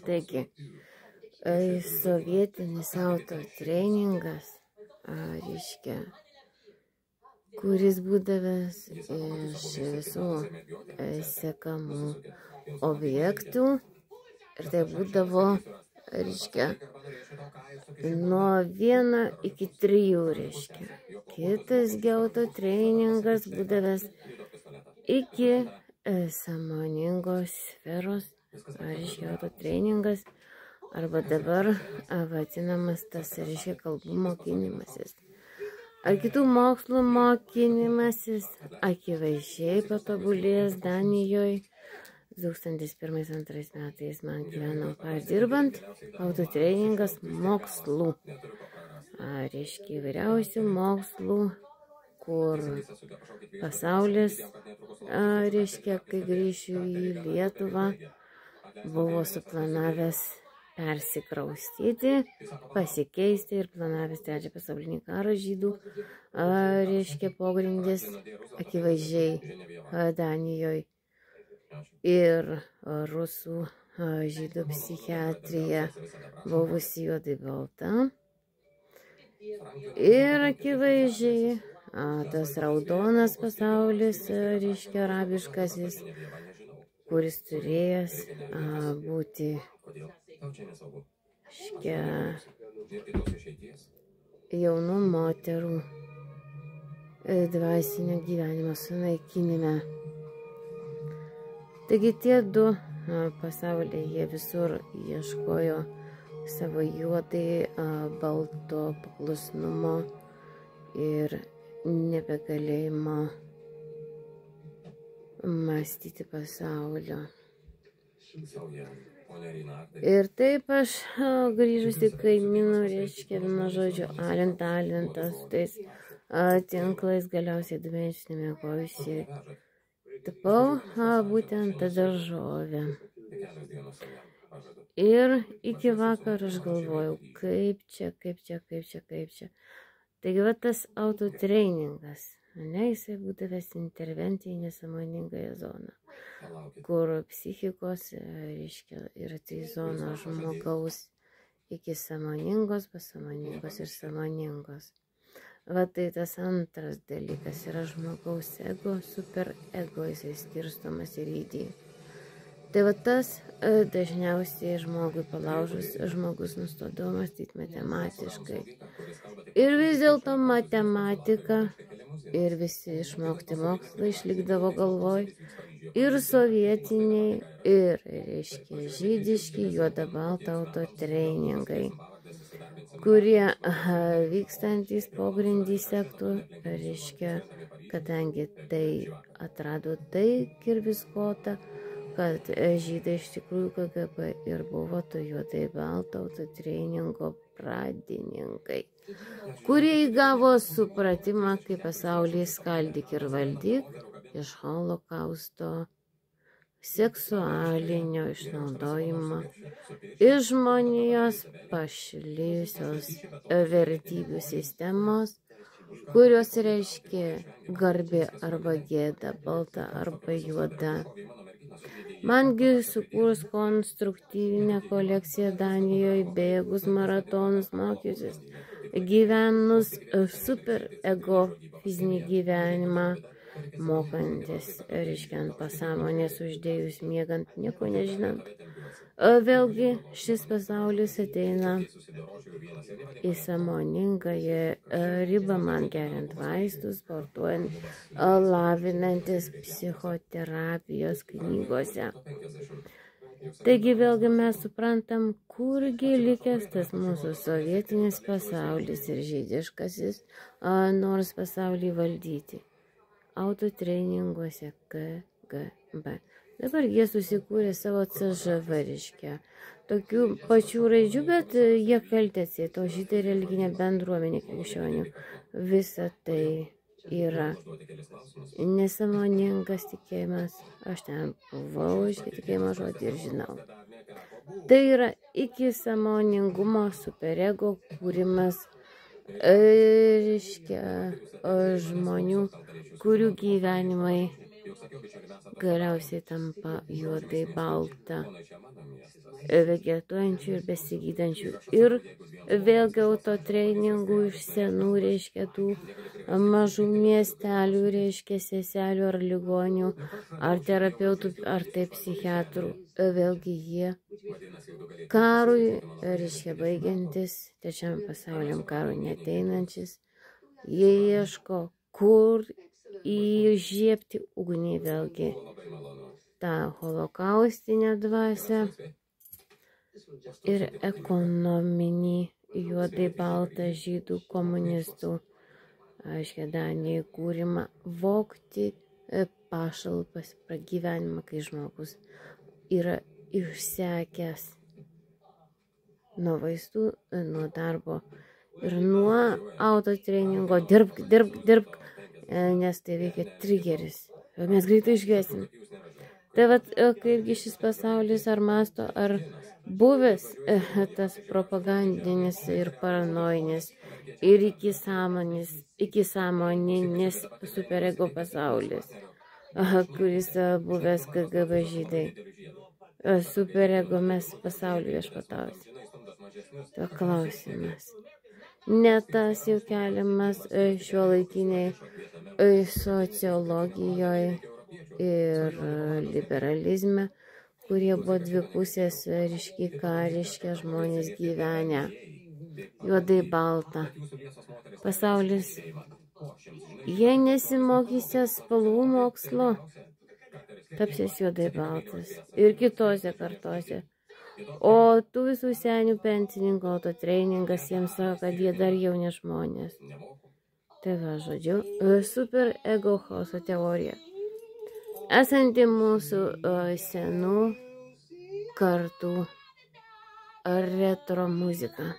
Taigi, sovietinis autotreningas, reiškia, kuris būdavęs iš visų sekamų objektų ir tai būdavo, reiškia, nuo 1 iki 3, reiškia. Kitas autotreningas būdavęs iki sąmoningos sferos, reiškia, autotreningas, arba dabar vadinamas tas, reiškia, kalbų mokinimasis. Ar kitų mokslų mokinimasis akivaizdžiai patobulėjęs Danijoje. 2001-2002 metais man gyvenau dirbant autotreningas mokslų. Reiškia, įvairiausių mokslų, kur pasaulis, reiškia, kai grįšiu į Lietuvą, buvo suplanavęs persikraustyti, pasikeisti ir planavęs 3 pasaulinį karą žydų, reiškia, pogrindis akivaizdžiai Danijoje ir rusų žydų psichiatrija buvusi juodai balta. Ir akivaizdžiai tas raudonas pasaulis, reiškia, arabiškasis, kuris turėjęs būti, reiškia, jaunų moterų dvasinio gyvenimo sunaikinime. Taigi tie du pasauliai, jie visur ieškojo savo juodai balto paklusnumo ir nebegalėjimo mąstyti pasaulio. Ir taip aš grįžusi kaimynų, reiškia, vienu žodžiu, alintas su tais tinklais, galiausiai 2 mėnesius nemiegojusi. Tapau būtent tą daržovę. Ir iki vakar aš galvojau, kaip čia. Taigi va tas autotreningas, jisai būdavęs intervencija į nesąmoningąją zoną, kur psichikos, reiškia, yra 3 zonos žmogaus iki sąmoningos, pasąmoningos ir sąmoningos. Va tai tas antras dalykas yra žmogaus ego, super ego, jisai skirstomas į dydį. Tai va tas dažniausiai žmogui palaužus, žmogus nustodavo mąstyti matematiškai. Ir vis dėlto matematika ir visi išmokti mokslai išlikdavo galvoj. Ir sovietiniai, ir, reiškia, žydiški, juoda balta autotreningai, kurie vykstantys pogrindį sektų, reiškia, kadangi tai atrado tai Kirviskota, kad žydai iš tikrųjų KGB ir buvo to juodai balto autotreningo pradininkai, kurie įgavo supratimą, kaip pasaulį skaldyk ir valdyk iš holokausto, seksualinio išnaudojimo, iš žmonijos pašlijusios vertybių sistemos, kurios reiškia garbė arba gėda, balta arba juoda. Mangi sukūrus konstruktyvinę kolekciją Danijoje, bėgus maratonus, mokiusis, gyvenus super ego fizinį gyvenimą, mokantis, reiškia, ant pasąmonės uždėjus miegant, nieko nežinant. Vėlgi šis pasaulis ateina į sąmoningąją ribą, man geriant vaistus, sportuojant, lavinantis psichoterapijos knygose. Taigi vėlgi mes suprantam, kurgi likęs tas mūsų sovietinis pasaulis ir žydiškasis, nors pasaulį valdyti. Autotreninguose KGB. Dabar jie susikūrė savo CŽV, reiškia, tokių pačių raidžių, bet jie kalti atsieto žydai religinė bendruomenė krikščionių. Visa tai yra nesąmoningas tikėjimas. Aš ten buvau, iškai tikėjimo žodį ir žinau. Tai yra iki sąmoningumo superego kūrimas, reiškia, žmonių, kurių gyvenimai galiausiai tampa juodai balta, vegetuojančių ir besigydančių. Ir vėlgi autotreningų iš senų, reiškia, tų mažų miestelių, reiškia, seselių ar ligonių, ar terapeutų, ar tai psichiatrų. Vėlgi jie karui, reiškia, baigiantis, trečiam pasauliniam karui neteinančiais, jie ieško, kur įžiebti ugnį, vėlgi tą holokaustinę dvasią ir ekonominį juodai baltą žydų komunistų, aiškiai, Danijai kūrimą, vogti pašalpas, pragyvenimą, kai žmogus yra išsekęs nuo vaistų, nuo darbo ir nuo autotreningo. Dirbk, nes tai veikia trigeris. Mes greitai išgėsim. Tai vat, kaipgi šis pasaulis ar masto, ar buvęs tas propagandinis ir paranojinis ir iki sąmoninės superego pasaulis, kuris buvęs KGB žydai. Superego mes pasaulį viešpatausim. To klausimas. Ne tas jau keliamas šiuolaikiniai sociologijoje ir liberalizme, kurie buvo dvipusės, reiškia, ką reiškia žmonės gyvenę. Juodai balta. Pasaulis. Jei nesimokysies spalvų mokslo, tapsies juodai baltas. Ir kitose kartose. O tų visų senių pensininkų autotreningas jiems sako, kad jie dar jauni žmonės. Tai va, žodžiu, super ego chaoso teorija. Esanti mūsų senų kartų retro muzika.